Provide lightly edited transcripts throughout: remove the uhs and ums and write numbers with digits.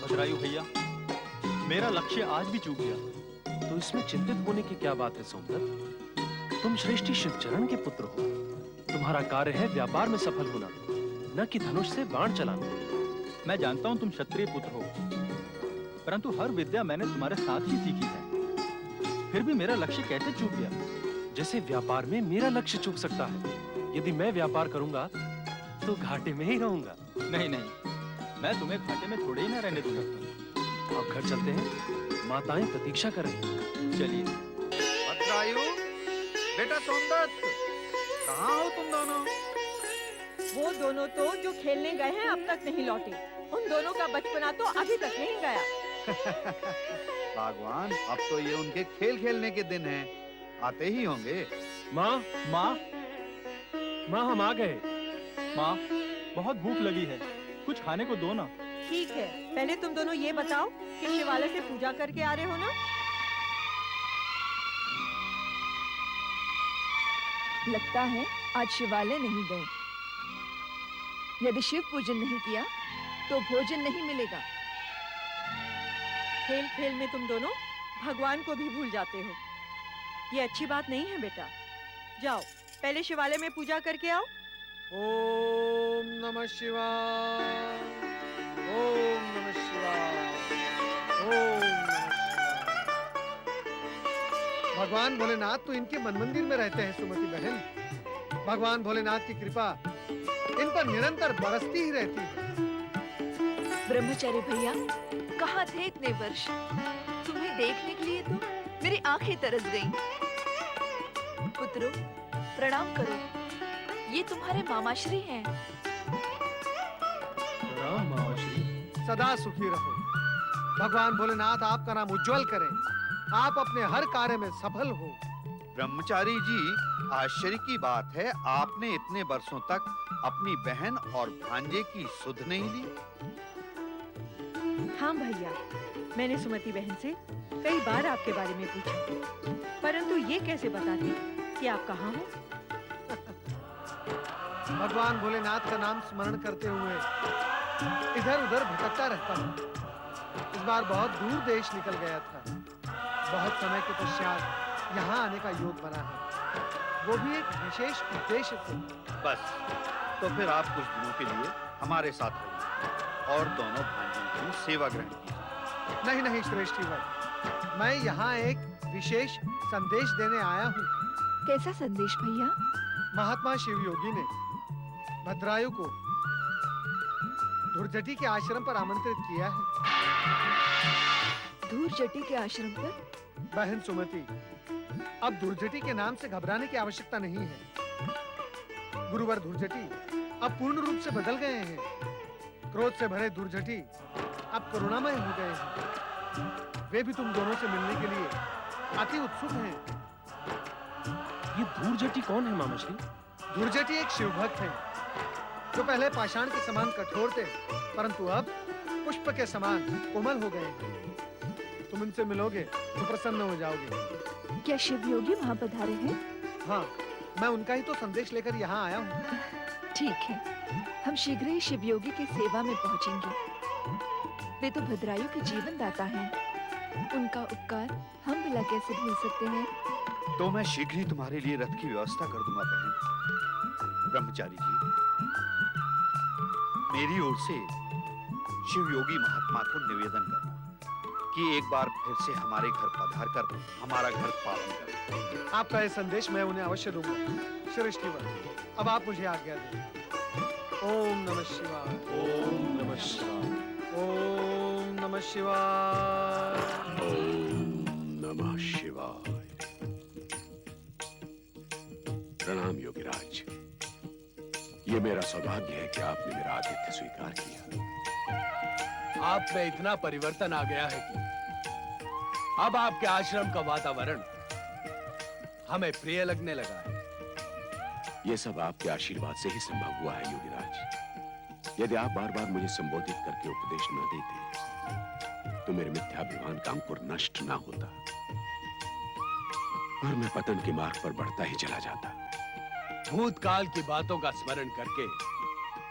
भद्रायु भैया, मेरा लक्ष्य आज भी चूक गया। तो इसमें चिंतित होने की क्या बात है सोमदत्त? तुम श्रेष्ठी शिवचरण के पुत्र हो। तुम्हारा कार्य है व्यापार में सफल होना, न कि धनुष से बाण चलाना। मैं जानता हूँ तुम क्षत्रिय पुत्र हो, परंतु हर विद्या मैंने तुम्हारे साथ ही सीखी है। फिर भी मेरा लक्ष्य कैसे चूक गया? जैसे व्यापार में मेरा लक्ष्य चूक सकता है। यदि मैं व्यापार करूंगा तो घाटे में ही रहूंगा। नहीं नहीं, मैं तुम्हें घाटे में थोड़े ही ना रहने दूंगा। अब घर चलते हैं, माताएं प्रतीक्षा कर रही हैं। चलिए। भद्रायु, बेटा सोमदत्त, कहाँ हो तुम दोनों? वो दोनों तो जो खेलने गए हैं अब तक नहीं लौटे। उन दोनों का बचपना तो अभी तक नहीं गया। भगवान, अब तो ये उनके खेल खेलने के दिन हैं, आते ही होंगे। माँ, माँ, माँ हम आ गए। माँ, बहुत भूख लगी है, कुछ खाने को दो ना। ठीक है, पहले तुम दोनों ये बताओ कि शिवालय से पूजा करके आ रहे हो ना? लगता है आज शिवालय नहीं गए। यदि शिव पूजन नहीं किया तो भोजन नहीं मिलेगा। खेल खेल में तुम दोनों भगवान को भी भूल जाते हो। ये अच्छी बात नहीं है बेटा। जाओ, पहले शिवालय में पूजा करके आओ। ओम नमः शिवाय, ओम नमः शिवाय, ओम नमः शिवाय। भगवान भोलेनाथ तो इनके मन मंदिर में रहते हैं सुमति बहन। भगवान भोलेनाथ की कृपा इन पर निरंतर बरसती ही रहती है। ब्रह्मचारी भैया, कहाँ थे इतने वर्ष? तुम्हें देखने के लिए तो मेरी आंखें तरस गईं। पुत्रों, प्रणाम करो। ये तुम्हारे मामाश्री हैं। प्रणाम मामाश्री। सदा सुखी रहो। भगवान भोलेनाथ आपका नाम उज्जवल करें। आप अपने हर कार्य में सफल हो। ब्रह्मचारी जी, आश्चर्य की बात है, आपने इतने वर्षों तक अपनी बहन और भांजे की सुध नहीं ली। हाँ भैया, मैंने सुमति बहन से कई बार आपके बारे में पूछा, परंतु ये कैसे बताती कि आप कहाँ हो? भगवान भोलेनाथ का नाम स्मरण करते हुए इधर उधर भटकता रहता हूँ। इस बार बहुत दूर देश निकल गया था। बहुत समय के पश्चात यहाँ आने का योग बना है, वो भी एक विशेष उद्देश्य से। बस, तो फिर आप कुछ दिनों के लिए हमारे साथ रहिए और दोनों भांजियों की सेवा ग्रहण कीजिए। नहीं नहीं श्रेष्ठी भाई, मैं यहाँ एक विशेष संदेश देने आया हूँ। कैसा संदेश भैया? महात्मा शिव योगी ने भद्रायु को धुरजटी के आश्रम पर आमंत्रित किया है। धूर्जटी के आश्रम पर? बहन सुमति, अब धुरजटी के नाम से घबराने की आवश्यकता नहीं है। गुरुवर धुरजटी अब पूर्ण रूप से बदल गए हैं। क्रोध से भरे धुरजटी अब करुणामय हो गए हैं। वे भी तुम दोनों से मिलने के लिए अति उत्सुक हैं। ये धूर्जटी कौन है मामाश्री? धुरजटी एक शिवभक्त है, जो पहले पाषाण के समान कठोर थे, परंतु अब पुष्प के समान कोमल हो गए हैं। तुम इनसे मिलोगे तो प्रसन्न हो जाओगे। क्या शिव योगी वहाँ पधारे हैं? हाँ, मैं उनका ही तो संदेश लेकर यहाँ आया हूँ। ठीक है, हम शीघ्र ही शिव योगी की सेवा में पहुँचेंगे। वे तो भद्रायु के जीवन दाता हैं। उनका उपकार हम भला कैसे भूल सकते हैं? तो मैं शीघ्र ही तुम्हारे लिए रथ की व्यवस्था कर दूंगा बहन। ब्रह्मचारी जी, मेरी ओर से शिव योगी महात्मा को निवेदन करना कि एक बार फिर से हमारे घर पधार कर हमारा घर पावन करें। आपका यह संदेश मैं उन्हें अवश्य दूंगा। श्रेष्ठीवर, अब आप मुझे आज्ञा दें। ओम नमः शिवाय, ओम नमः शिवाय, ओम नमः शिवाय, ओम नमः शिवाय। प्रणाम योगीराज। ये मेरा सौभाग्य है कि आपने मेरा आतिथ्य स्वीकार किया। आप में इतना परिवर्तन आ गया है कि अब आपके आश्रम का वातावरण हमें प्रिय लगने लगा है। ये सब आपके आशीर्वाद से ही संभव हुआ है योगीराज। यदि आप बार बार मुझे संबोधित करके उपदेश न देते तो मेरे मिथ्याभिमान का अंकुर नष्ट ना होता और मैं पतन के मार्ग पर बढ़ता ही चला जाता। भूतकाल की बातों का स्मरण करके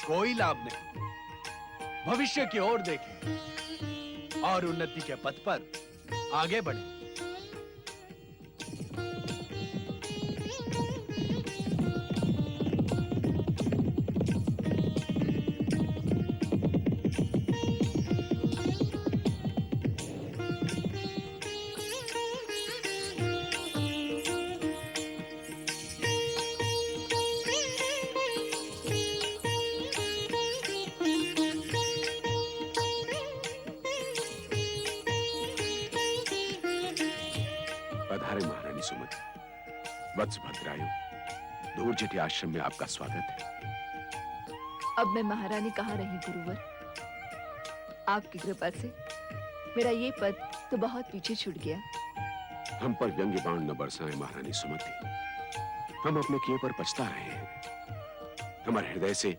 कोई लाभ नहीं। भविष्य की ओर देखें। और उन्नति के पथ पर आगे बढ़े। पधारे महारानी सुमति। वत्स भद्रायु, धूर्जटी आश्रम में आपका स्वागत है। अब मैं महारानी कहाँ रही गुरुवर। आपकी कृपा से मेरा ये पद तो बहुत पीछे छूट गया। हम पर व्यंग्य बाण न बरसाएं महारानी सुमति। हम अपने किए पर पछता रहे हैं। हमारे हृदय से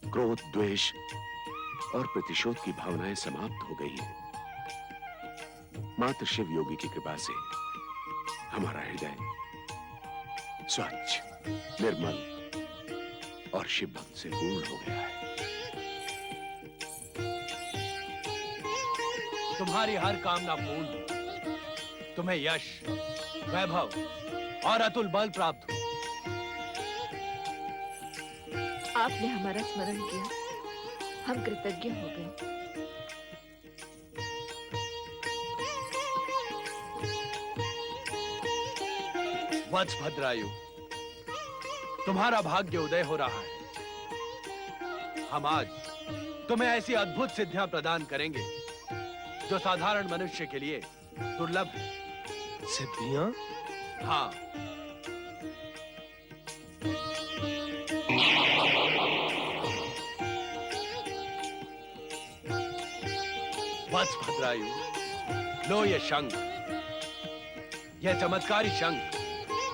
क्रोध, द्वेष और प्रतिशोध की भावनाएं समाप्त हो गई हैं। मात्र शिव योगी की कृपा से हमारा हृदय स्वच्छ, निर्मल और शिव भक्त से पूर्ण हो गया है। तुम्हारी हर कामना पूर्ण हो, तुम्हें यश, वैभव और अतुल बल प्राप्त हो। आपने हमारा स्मरण किया, हम कृतज्ञ हो गए। वत्स भद्रायु, तुम्हारा भाग्य उदय हो रहा है। हम आज तुम्हें ऐसी अद्भुत सिद्धियां प्रदान करेंगे जो साधारण मनुष्य के लिए दुर्लभ है। सिद्धियां? हाँ, वत्स भद्रायु, लो ये शंख। यह चमत्कारी शंख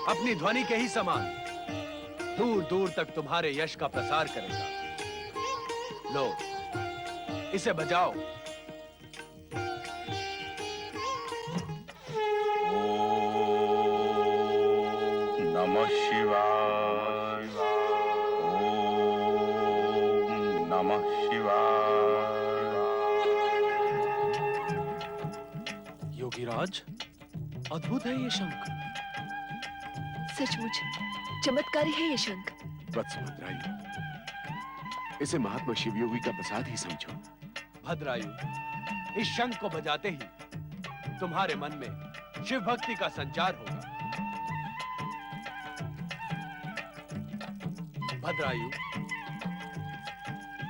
अपनी ध्वनि के ही समान दूर दूर तक तुम्हारे यश का प्रसार करेगा। लो, इसे बजाओ। ओम नमः शिवाय। ओम नमः शिवाय। योगीराज, अद्भुत है ये शंख। सचमुच चमत्कारी है ये शंख। वत्स भद्रायु, इसे महात्मा शिव योगी का प्रसाद ही समझो। भद्रायु, इस शंख को बजाते ही तुम्हारे मन में शिव भक्ति का संचार होगा। भद्रायु,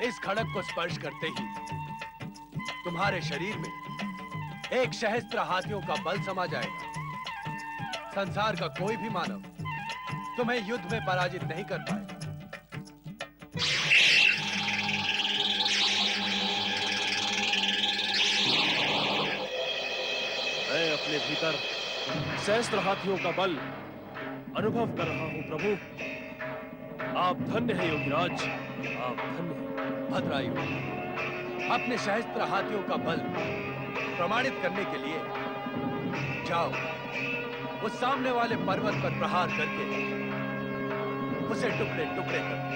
इस खड़क को स्पर्श करते ही तुम्हारे शरीर में 1 सहस्त्र हाथियों का बल समा जाएगा। संसार का कोई भी मानव तुम्हें युद्ध में पराजित नहीं कर पाएगा। मैं अपने भीतर सहस्त्र हाथियों का बल अनुभव कर रहा हूं प्रभु। आप धन्य हैं योगीराज, आप धन्य हैं। भद्रायु, अपने सहस्त्र हाथियों का बल प्रमाणित करने के लिए जाओ, उस सामने वाले पर्वत पर प्रहार करके उसे टुकड़े टुकड़े कर दो।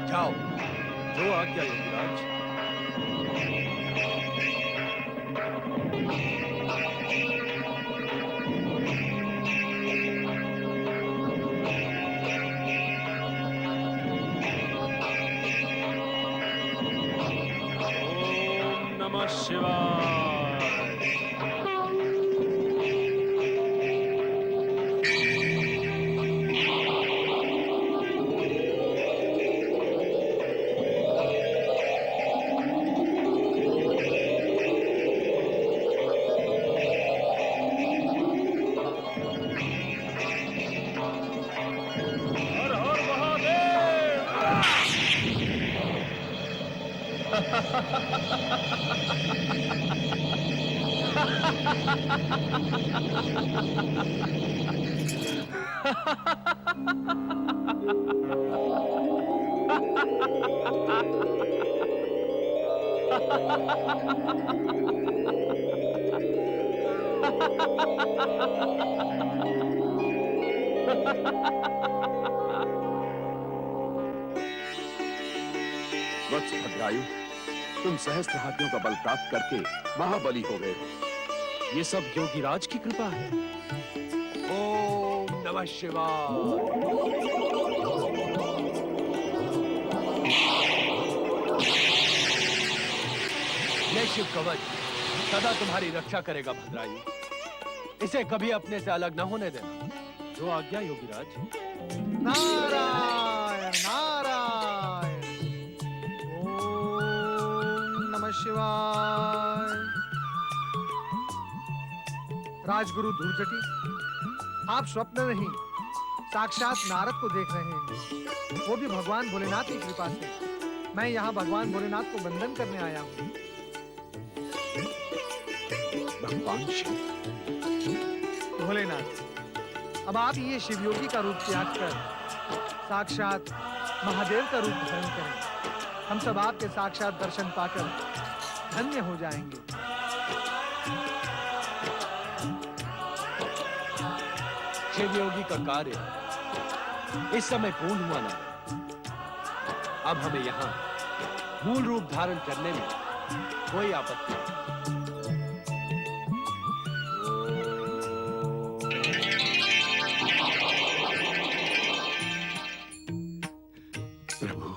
जाओ। जो आज्ञा योगीराज। ओम नमः शिवाय। वत्स भद्रायु, तुम सहस्त्र हाथियों का बल प्राप्त करके महाबली हो गए। ये सब योगीराज की कृपा है। ओम नमः शिवाय। ये शिव कवच सदा तुम्हारी रक्षा करेगा भद्रायु। इसे कभी अपने से अलग न होने देना। जो आज्ञा योगीराज। नारायण नारायण। ओम नमः शिवाय। राजगुरु धूर्जटी, आप स्वप्न नहीं साक्षात नारद को देख रहे हैं, वो भी भगवान भोलेनाथ की कृपा से। मैं यहाँ भगवान भोलेनाथ को वंदन करने आया हूँ। भगवान शिव। भोलेनाथ, अब आप ये शिवयोगी का रूप त्याग कर साक्षात महादेव का रूप धारण करें। हम सब आपके साक्षात दर्शन पाकर धन्य हो जाएंगे। शिव योगी का कार्य इस समय पूर्ण हुआ ना। अब हमें यहाँ मूल रूप धारण करने में कोई आपत्ति नहीं। प्रभु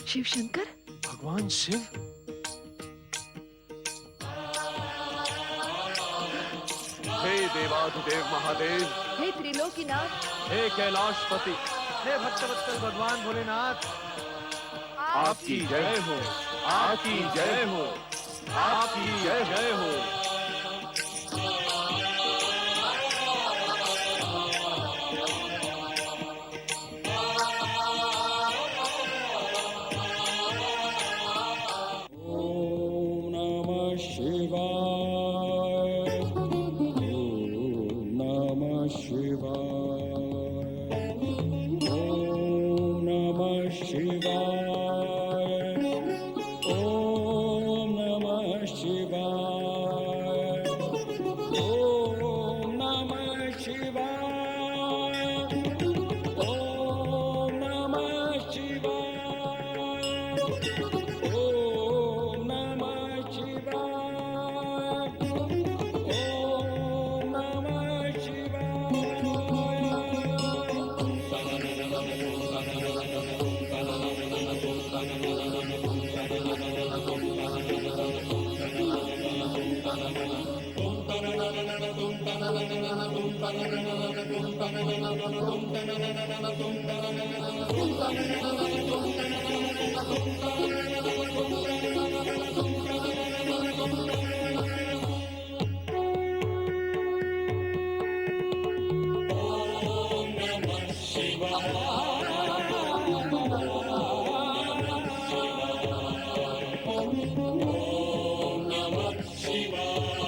शिव शंकर, भगवान शिव। हे देवाधिदेव महादेव, हे त्रिलोकीनाथ, हे कैलाशपति, हे भक्तवत्सल भगवान भोलेनाथ, आपकी जय हो, आपकी जय हो, आपकी जय हो। Shiva.